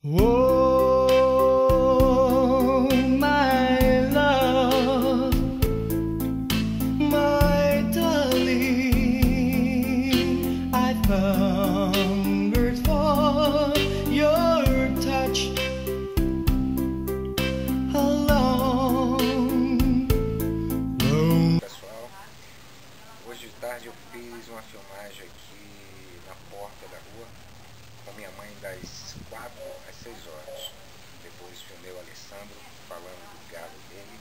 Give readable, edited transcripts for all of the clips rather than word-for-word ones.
Oh, my love, my darling, I've hungered for your touch alone. Pessoal, hoje de tarde eu fiz uma filmagem aqui na porta da rua com minha mãe das 4 às 6 horas. Depois filmei o Alessandro falando do galo dele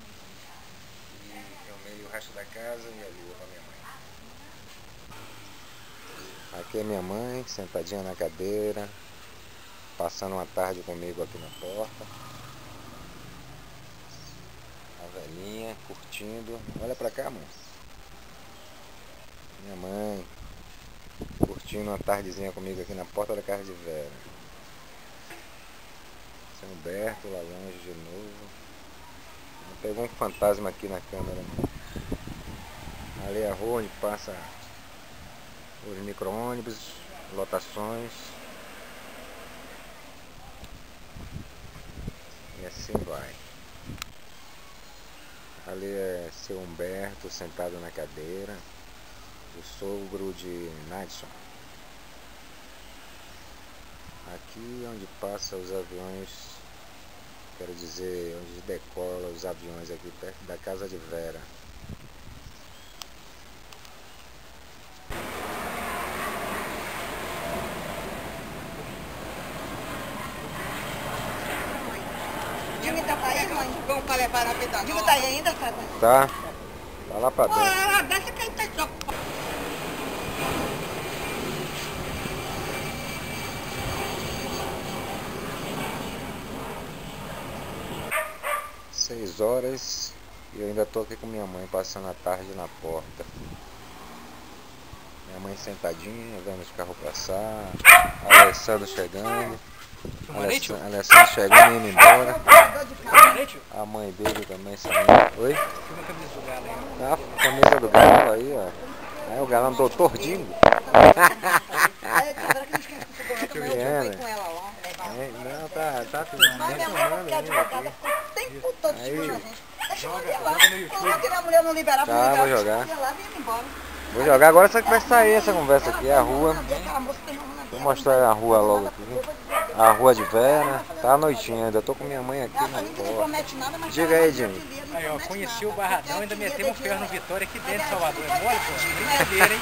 e filmei o resto da casa e a lua para minha mãe. Aqui é minha mãe, sentadinha na cadeira, passando uma tarde comigo aqui na porta. A velhinha curtindo. Olha pra cá, amor. Minha mãe curtindo uma tardezinha comigo aqui na porta da casa de Vera. São Humberto lá longe de novo. Pegou um fantasma aqui na câmera. Ali é a rua onde passa os micro-ônibus, lotações. E assim vai. Ali é seu Humberto sentado na cadeira, o sogro de Nadson. Aqui onde passa os aviões, quero dizer, onde decola os aviões aqui perto da casa de Vera. Jimmy tá aí, mãe? Vamos pra levar na pedra. Jimmy tá aí ainda, sabe? Tá lá pra dentro. Ah, deixa que ele tá só. 6 horas e eu ainda tô aqui com minha mãe passando a tarde na porta. Minha mãe sentadinha, vendo os carros passar. Alessandro chegando. Alessandro chegando e indo embora. A mãe dele também saindo. Oi? A camisa do galo aí, ó. Aí o galão do Tordinho. Não, tá filmando ainda aqui. Tá, vou jogar. Vou jogar agora, só que vai sair essa conversa aqui, a rua. Vou mostrar a rua logo aqui. A rua de Vera, tá à noitinha, ainda tô com minha mãe aqui na porta. Diga aí, Jimmy. Aí, ó, conheci o Barradão e ainda metemos um ferro no Vitória aqui dentro de Salvador. É mole, pô? Brincadeira, hein?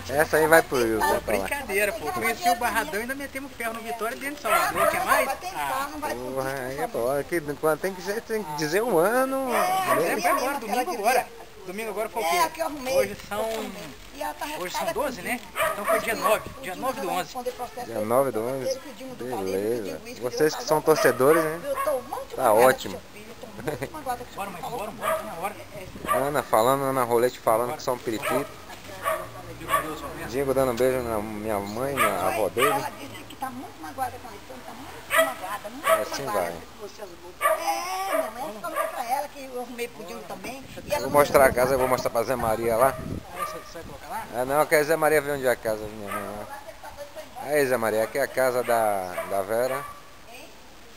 Essa aí vai pro YouTube. Pô, brincadeira, pô. Conheci o Barradão e ainda metemos um ferro no Vitória dentro de Salvador. Quer mais? Porra, aí é bom. Tem que dizer um ano. Vai embora, domingo agora. Domingo agora foi o quê? Hoje são 12, né? Então foi dia 9. Dia 9 do 11. Dia 9 do 11. Beleza. Vocês que são torcedores, né? Tá ótimo. Bora, mãe, bora, tá na hora. Ana Rolete falando que são periquito. Dingo dando um beijo na minha mãe, na avó dele. Ela disse que tá muito magoada com ele, tá muito magoada, muito assim vai. minha mãe falou pra ela que eu arrumei pro Dingo também. Eu vou mostrar a casa, eu vou mostrar pra Zé Maria lá. Você vai colocar lá? Ah, não, eu quero Zé Maria ver onde é a casa da minha mãe lá. Aí, Zé Maria, aqui é a casa da Vera.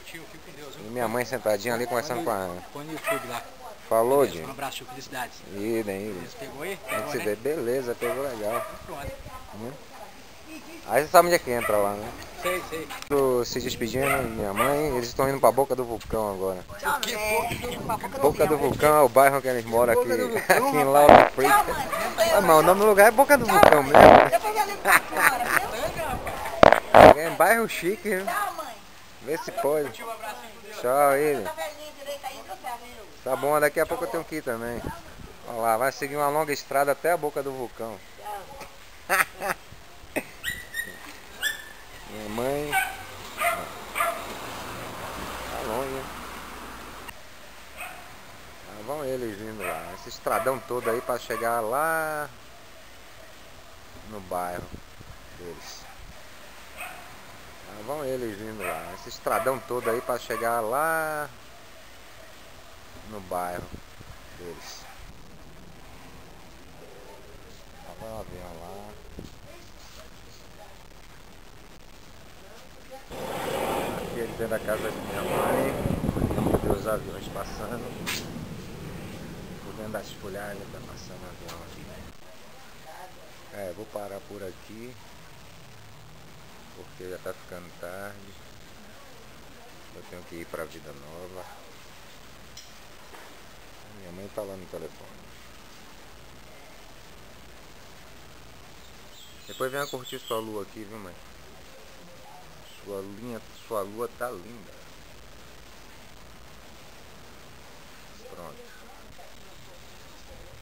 Tio, fico com Deus, E viu? minha mãe sentadinha ali conversando com a Ana. Põe no YouTube lá. Falou, Um Dinho? abraço, tio, felicidades. Idem. Você pegou aí? A gente Pegou, se né? vê. Beleza, pegou legal. Pronto. Aí você sabe onde é que entra lá, né? Sei. Tô se despedindo, minha mãe, eles estão indo pra Boca do Vulcão agora. Boca do Vulcão é o bairro que eles moram aqui, aqui em Lauro Freak. Ah, mas o nome do lugar é Boca do Vulcão mesmo. É bairro chique, viu? Vê se pode. Tchau, ele. Tá bom, daqui a pouco eu tenho que ir também. Olha lá, vai seguir uma longa estrada até a Boca do Vulcão. Minha mãe. Tá longe. Vão eles vindo lá. Esse estradão todo aí pra chegar lá no bairro deles. Vão eles vindo lá. Esse estradão todo aí pra chegar lá no bairro deles. Vai o avião lá. dentro da casa de minha mãe, podemos ver os aviões passando. Por dentro das folhagens tá passando avião aqui. Vou parar por aqui, porque já tá ficando tarde. Eu tenho que ir pra Vida Nova. Minha mãe tá lá no telefone. Depois venha curtir sua lua aqui, viu, mãe? Sua lua tá linda. Pronto.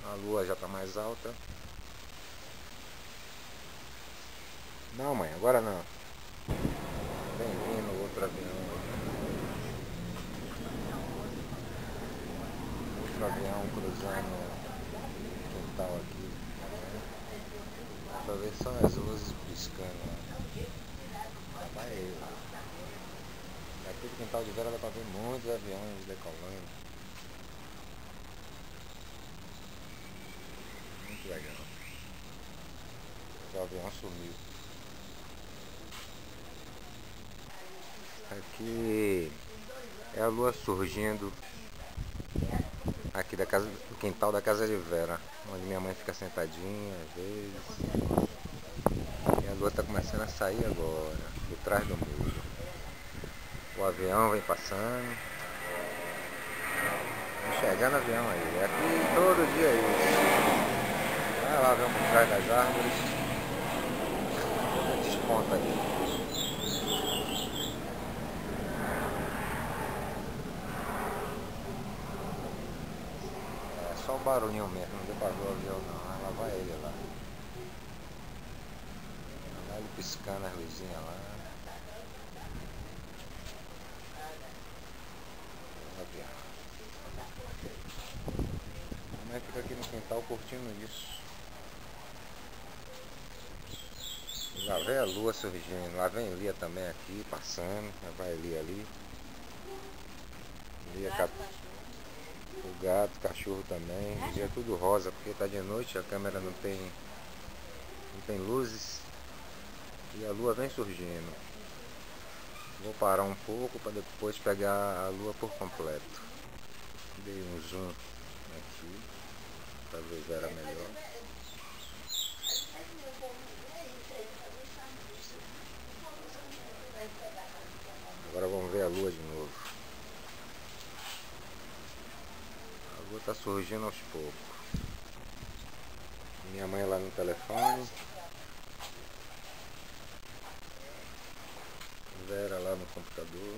A lua já tá mais alta. Não, mãe, agora não. Vem vindo outro avião. Outro avião cruzando o quintal aqui. Dá pra ver só as luzes piscando lá. Vai ele. Daqui do quintal de Vera dá pra ver muitos aviões decolando. Muito legal. O avião sumiu. Aqui é a lua surgindo aqui da casa, do quintal da casa de Vera, onde minha mãe fica sentadinha às vezes. E a lua está começando a sair agora, de trás do muro. O avião vem passando. Enxergando o avião aí. Aqui todo dia é isso. Vai lá, avião por trás das árvores. Desponta aí. Só o barulhinho mesmo, não deu pra ver o avião não. Lá vai ele lá. Lá ele piscando as luzinhas lá. O avião. A mãe fica aqui no quintal curtindo isso. Lá vem a lua surgindo. Lá vem Lia também aqui, passando. Lá vai Lia ali. Lia o gato, o cachorro também. O dia é tudo rosa, porque tá de noite, a câmera não tem luzes. E a lua vem surgindo. Vou parar um pouco para depois pegar a lua por completo. Dei um zoom aqui para ver Vera melhor. Agora vamos ver a lua de novo. A lua está surgindo aos poucos. Minha mãe lá no telefone. Vera lá no computador.